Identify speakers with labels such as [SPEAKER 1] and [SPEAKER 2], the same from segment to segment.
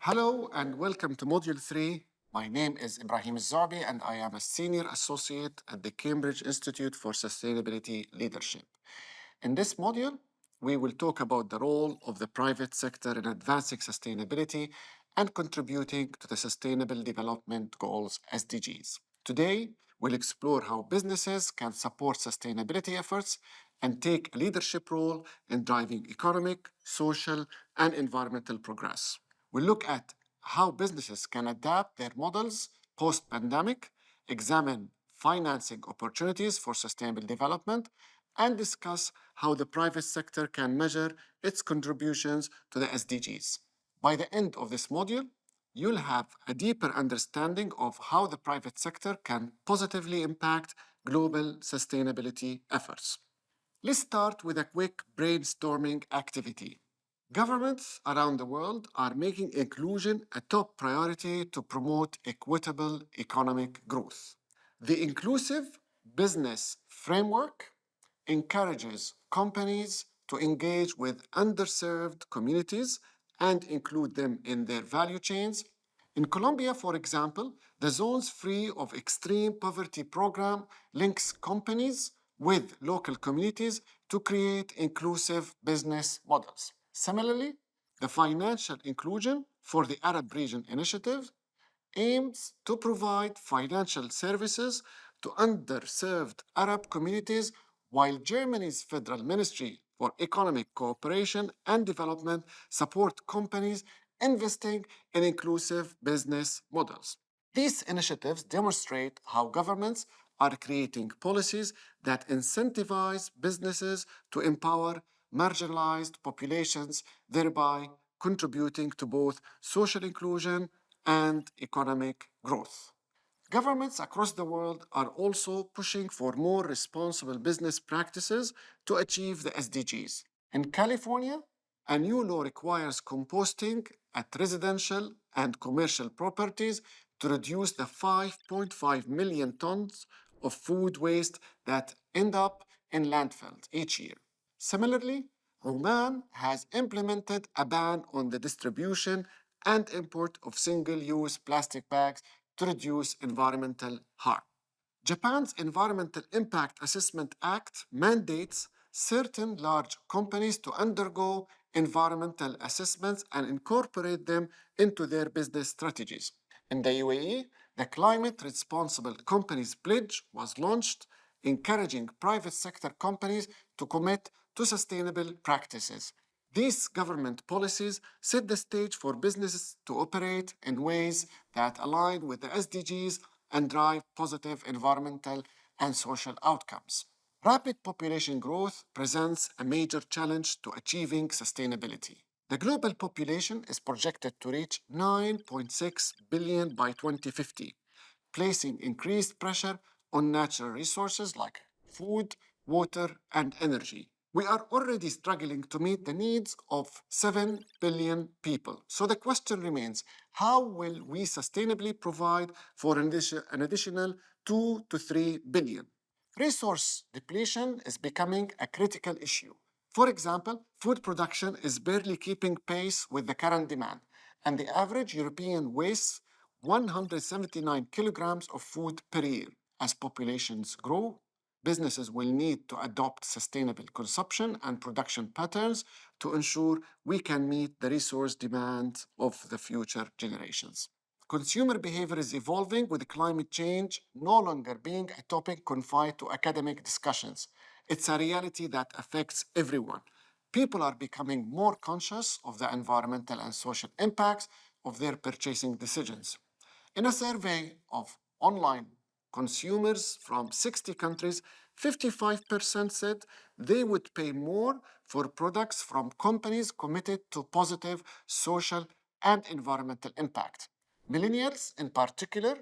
[SPEAKER 1] Hello and welcome to Module 3. My name is Ibrahim Zarbi and I am a Senior Associate at the Cambridge Institute for Sustainability Leadership. In this module, we will talk about the role of the private sector in advancing sustainability and contributing to the Sustainable Development Goals (SDGs). Today, we'll explore how businesses can support sustainability efforts and take a leadership role in driving economic, social, and environmental progress. We'll look at how businesses can adapt their models post-pandemic, examine financing opportunities for sustainable development, and discuss how the private sector can measure its contributions to the SDGs. By the end of this module, you'll have a deeper understanding of how the private sector can positively impact global sustainability efforts. Let's start with a quick brainstorming activity. Governments around the world are making inclusion a top priority to promote equitable economic growth. The Inclusive Business Framework encourages companies to engage with underserved communities and include them in their value chains. In Colombia, for example, the Zones Free of Extreme Poverty program links companies with local communities to create inclusive business models. Similarly, the Financial Inclusion for the Arab Region Initiative aims to provide financial services to underserved Arab communities, while Germany's Federal Ministry for Economic Cooperation and Development support companies investing in inclusive business models. These initiatives demonstrate how governments are creating policies that incentivize businesses to empower marginalized populations, thereby contributing to both social inclusion and economic growth. Governments across the world are also pushing for more responsible business practices to achieve the SDGs. In California, a new law requires composting at residential and commercial properties to reduce the 5.5 million tons of food waste that end up in landfills each year. Similarly, Oman has implemented a ban on the distribution and import of single-use plastic bags to reduce environmental harm. Japan's Environmental Impact Assessment Act mandates certain large companies to undergo environmental assessments and incorporate them into their business strategies. In the UAE, the Climate Responsible Companies Pledge was launched, encouraging private sector companies to commit to sustainable practices. These government policies set the stage for businesses to operate in ways that align with the SDGs and drive positive environmental and social outcomes. Rapid population growth presents a major challenge to achieving sustainability. The global population is projected to reach 9.6 billion by 2050, placing increased pressure on natural resources like food, water, and energy. We are already struggling to meet the needs of 7 billion people. So the question remains, how will we sustainably provide for an additional 2 to 3 billion? Resource depletion is becoming a critical issue. For example, food production is barely keeping pace with the current demand, and the average European wastes 179 kilograms of food per year. As populations grow, businesses will need to adopt sustainable consumption and production patterns to ensure we can meet the resource demand of the future generations. Consumer behavior is evolving, with climate change no longer being a topic confined to academic discussions. It's a reality that affects everyone. People are becoming more conscious of the environmental and social impacts of their purchasing decisions. In a survey of online consumers from 60 countries, 55% said they would pay more for products from companies committed to positive social and environmental impact. Millennials, in particular,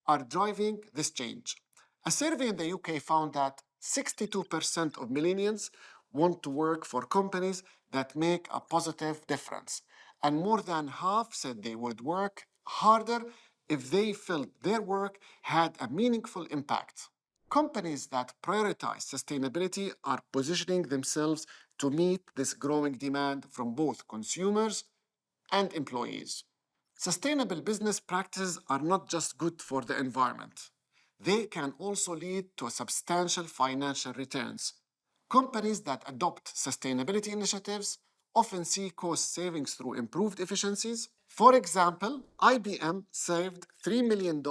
[SPEAKER 1] are driving this change. A survey in the UK found that 62% of millennials want to work for companies that make a positive difference, and more than half said they would work harder if they felt their work had a meaningful impact. Companies that prioritize sustainability are positioning themselves to meet this growing demand from both consumers and employees. Sustainable business practices are not just good for the environment. They can also lead to substantial financial returns. Companies that adopt sustainability initiatives often see cost savings through improved efficiencies. For example, IBM saved $3 million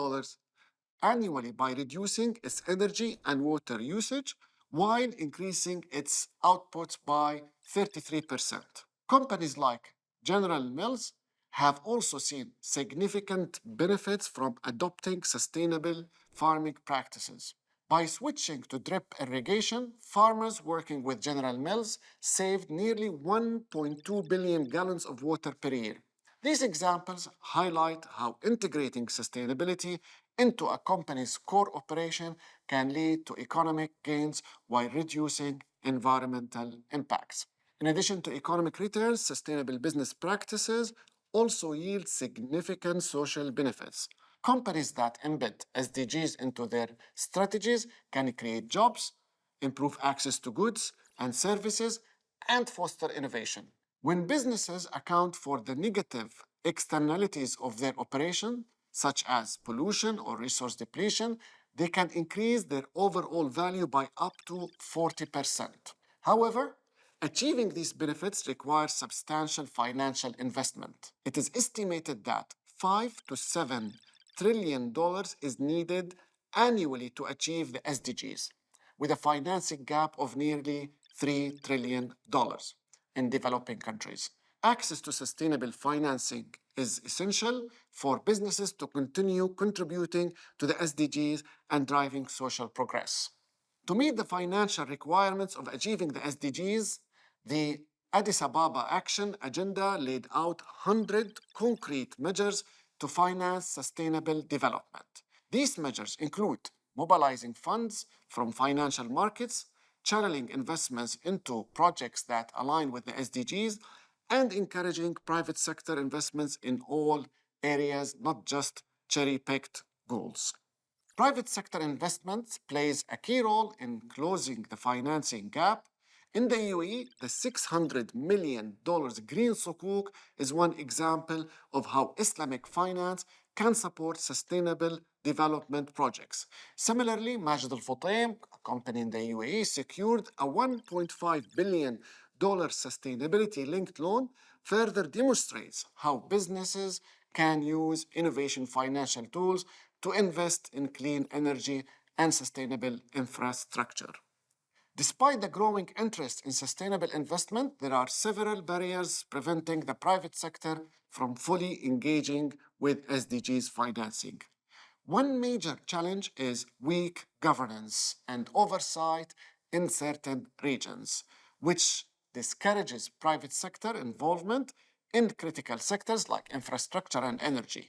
[SPEAKER 1] annually by reducing its energy and water usage while increasing its output by 33%. Companies like General Mills have also seen significant benefits from adopting sustainable farming practices. By switching to drip irrigation, farmers working with General Mills saved nearly 1.2 billion gallons of water per year. These examples highlight how integrating sustainability into a company's core operation can lead to economic gains while reducing environmental impacts. In addition to economic returns, sustainable business practices also yield significant social benefits. Companies that embed SDGs into their strategies can create jobs, improve access to goods and services, and foster innovation. When businesses account for the negative externalities of their operation, such as pollution or resource depletion, they can increase their overall value by up to 40%. However, achieving these benefits requires substantial financial investment. It is estimated that 5 to 7 trillion dollars is needed annually to achieve the SDGs, with a financing gap of nearly $3 trillion in developing countries. Access to sustainable financing is essential for businesses to continue contributing to the SDGs and driving social progress. To meet the financial requirements of achieving the SDGs, the Addis Ababa Action Agenda laid out 100 concrete measures to finance sustainable development. These measures include mobilizing funds from financial markets, channeling investments into projects that align with the SDGs, and encouraging private sector investments in all areas, not just cherry-picked goals. Private sector investments plays a key role in closing the financing gap. In the UAE, the $600 million Green Sukuk is one example of how Islamic finance can support sustainable development projects. Similarly, Majid Al Futtaim, a company in the UAE, secured a $1.5 billion sustainability linked loan, further demonstrates how businesses can use innovation financial tools to invest in clean energy and sustainable infrastructure. Despite the growing interest in sustainable investment, there are several barriers preventing the private sector from fully engaging with SDGs financing. One major challenge is weak governance and oversight in certain regions, which discourages private sector involvement in critical sectors like infrastructure and energy.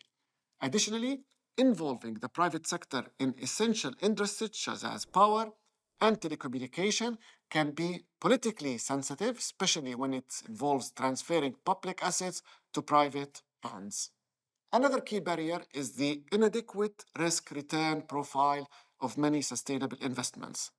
[SPEAKER 1] Additionally, involving the private sector in essential industries such as power and telecommunication can be politically sensitive, especially when it involves transferring public assets to private hands. Another key barrier is the inadequate risk return profile of many sustainable investments.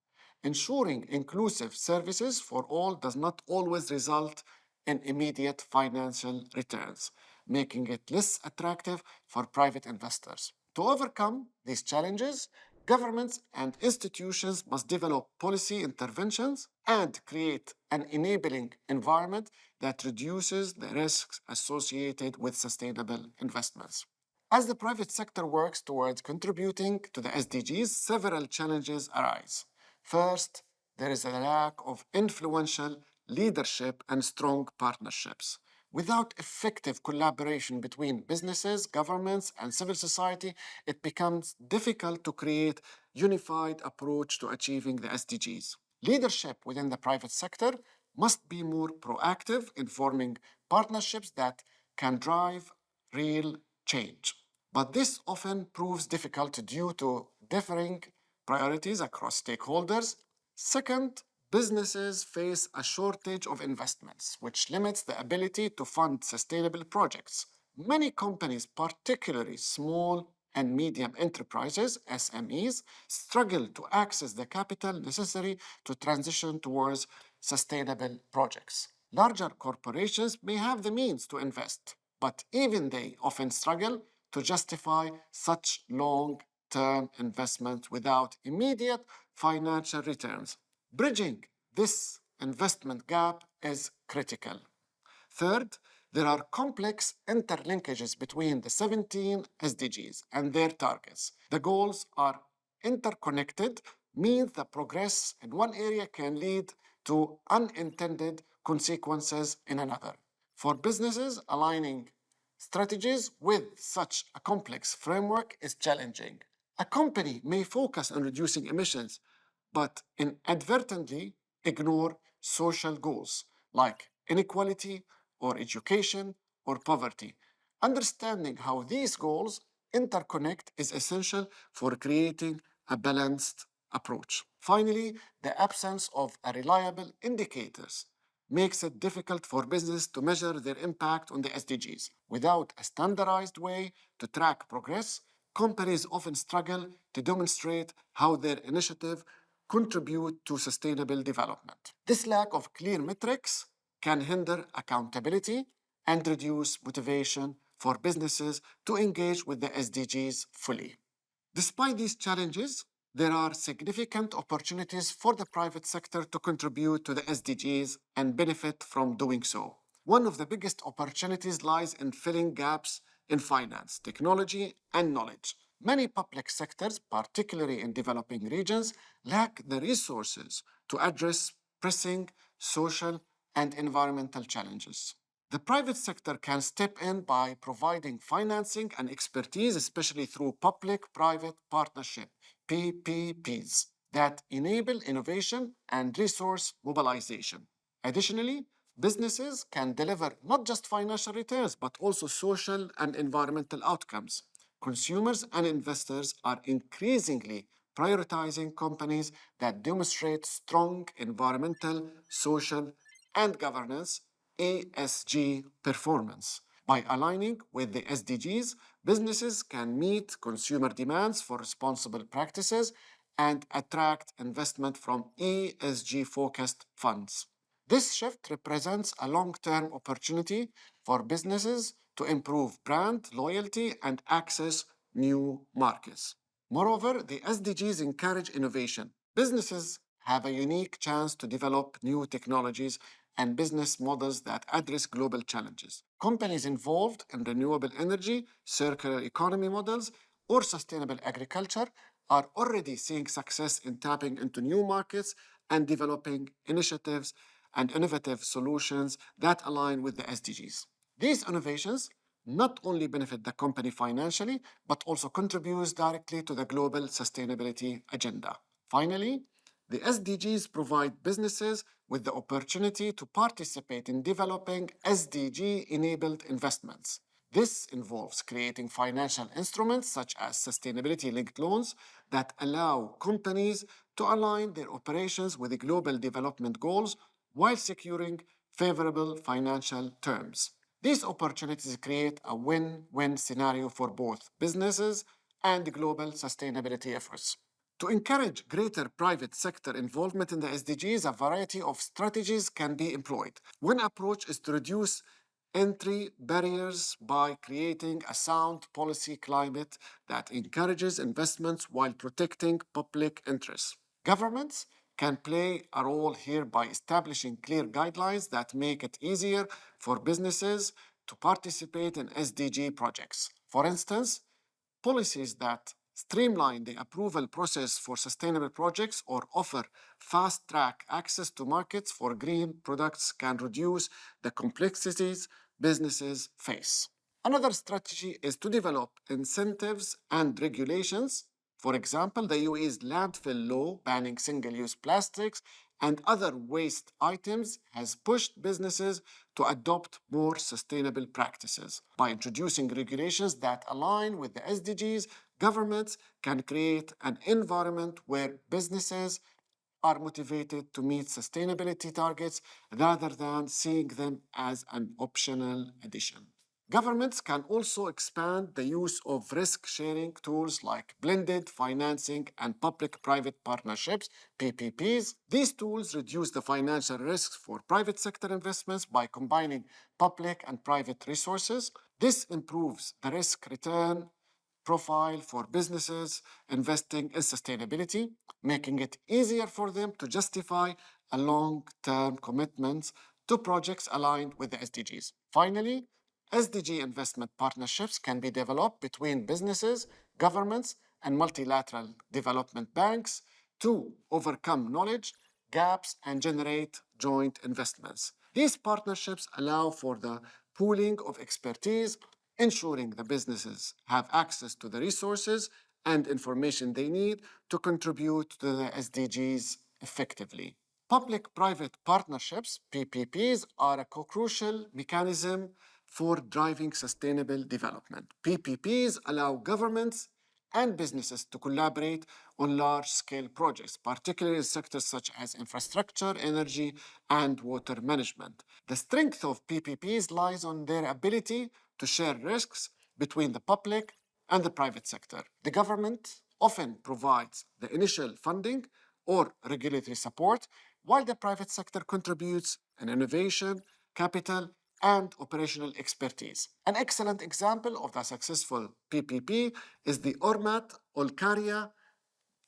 [SPEAKER 1] Ensuring inclusive services for all does not always result in immediate financial returns, making it less attractive for private investors. To overcome these challenges, governments and institutions must develop policy interventions and create an enabling environment that reduces the risks associated with sustainable investments. As the private sector works towards contributing to the SDGs, several challenges arise. First, there is a lack of influential leadership and strong partnerships. Without effective collaboration between businesses, governments, and civil society, it becomes difficult to create unified approach to achieving the SDGs. Leadership within the private sector must be more proactive in forming partnerships that can drive real change. But this often proves difficult due to differing priorities across stakeholders. Second, businesses face a shortage of investments, which limits the ability to fund sustainable projects. Many companies, particularly small and medium enterprises, SMEs, struggle to access the capital necessary to transition towards sustainable projects. Larger corporations may have the means to invest, but even they often struggle to justify such long-term investment without immediate financial returns. Bridging this investment gap is critical. Third, there are complex interlinkages between the 17 SDGs and their targets. The goals are interconnected, means that progress in one area can lead to unintended consequences in another. For businesses, aligning strategies with such a complex framework is challenging. A company may focus on reducing emissions, but inadvertently ignore social goals like inequality or education or poverty. Understanding how these goals interconnect is essential for creating a balanced approach. Finally, the absence of a reliable indicators makes it difficult for business to measure their impact on the SDGs. Without a standardized way to track progress, companies often struggle to demonstrate how their initiative contribute to sustainable development. This lack of clear metrics can hinder accountability and reduce motivation for businesses to engage with the SDGs fully. Despite these challenges, there are significant opportunities for the private sector to contribute to the SDGs and benefit from doing so. One of the biggest opportunities lies in filling gaps in finance, technology, and knowledge. Many public sectors, particularly in developing regions, lack the resources to address pressing social and environmental challenges. The private sector can step in by providing financing and expertise, especially through public private partnership, PPPs, that enable innovation and resource mobilization. Additionally, businesses can deliver not just financial returns, but also social and environmental outcomes. Consumers and investors are increasingly prioritizing companies that demonstrate strong environmental, social, and governance (ESG) performance. By aligning with the SDGs, businesses can meet consumer demands for responsible practices and attract investment from ESG focused funds. This shift represents a long term opportunity for businesses to improve brand loyalty and access new markets. Moreover, the SDGs encourage innovation. Businesses have a unique chance to develop new technologies and business models that address global challenges. Companies involved in renewable energy, circular economy models, or sustainable agriculture are already seeing success in tapping into new markets and developing initiatives and innovative solutions that align with the SDGs. These innovations not only benefit the company financially, but also contributes directly to the global sustainability agenda. Finally, the SDGs provide businesses with the opportunity to participate in developing SDG-enabled investments. This involves creating financial instruments such as sustainability-linked loans that allow companies to align their operations with the global development goals while securing favorable financial terms. These opportunities create a win-win scenario for both businesses and global sustainability efforts. To encourage greater private sector involvement in the SDGs, a variety of strategies can be employed. One approach is to reduce entry barriers by creating a sound policy climate that encourages investments while protecting public interests. Governments can play a role here by establishing clear guidelines that make it easier for businesses to participate in SDG projects. For instance, policies that streamline the approval process for sustainable projects or offer fast track access to markets for green products can reduce the complexities businesses face. Another strategy is to develop incentives and regulations. For example, the UAE's landfill law banning single use plastics and other waste items has pushed businesses to adopt more sustainable practices. By introducing regulations that align with the SDGs, governments can create an environment where businesses are motivated to meet sustainability targets rather than seeing them as an optional addition. Governments can also expand the use of risk-sharing tools like blended financing and public-private partnerships, PPPs. These tools reduce the financial risks for private sector investments by combining public and private resources. This improves the risk-return profile for businesses investing in sustainability, making it easier for them to justify a long-term commitments to projects aligned with the SDGs. Finally, SDG investment partnerships can be developed between businesses, governments, and multilateral development banks to overcome knowledge gaps and generate joint investments. These partnerships allow for the pooling of expertise, ensuring the businesses have access to the resources and information they need to contribute to the SDGs effectively. Public-private partnerships, PPPs, are a crucial mechanism for driving sustainable development. PPPs allow governments and businesses to collaborate on large-scale projects, particularly in sectors such as infrastructure, energy, and water management. The strength of PPPs lies on their ability to share risks between the public and the private sector. The government often provides the initial funding or regulatory support, while the private sector contributes in innovation, capital, and operational expertise. An excellent example of the successful PPP is the Ormat Olkaria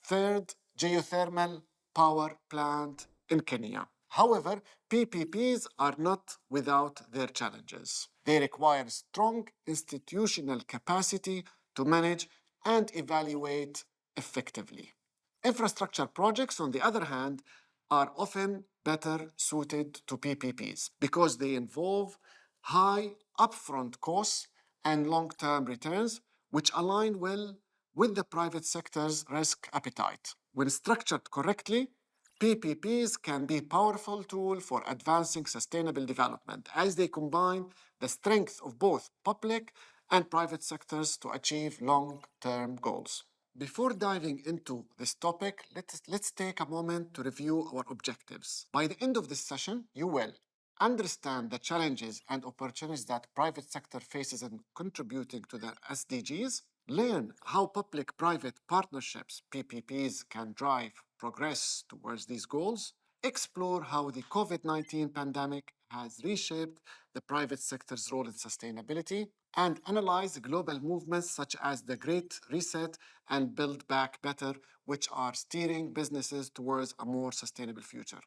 [SPEAKER 1] third geothermal power plant in Kenya. However, PPPs are not without their challenges. They require strong institutional capacity to manage and evaluate effectively. Infrastructure projects, on the other hand, are often better suited to PPPs because they involve high upfront costs and long-term returns, which align well with the private sector's risk appetite. When structured correctly, PPPs can be a powerful tool for advancing sustainable development as they combine the strength of both public and private sectors to achieve long-term goals. Before diving into this topic, let's take a moment to review our objectives. By the end of this session, you will understand the challenges and opportunities that private sector faces in contributing to the SDGs, learn how public-private partnerships, PPPs, can drive progress towards these goals, explore how the COVID-19 pandemic has reshaped the private sector's role in sustainability, and analyze global movements such as the Great Reset and Build Back Better, which are steering businesses towards a more sustainable future.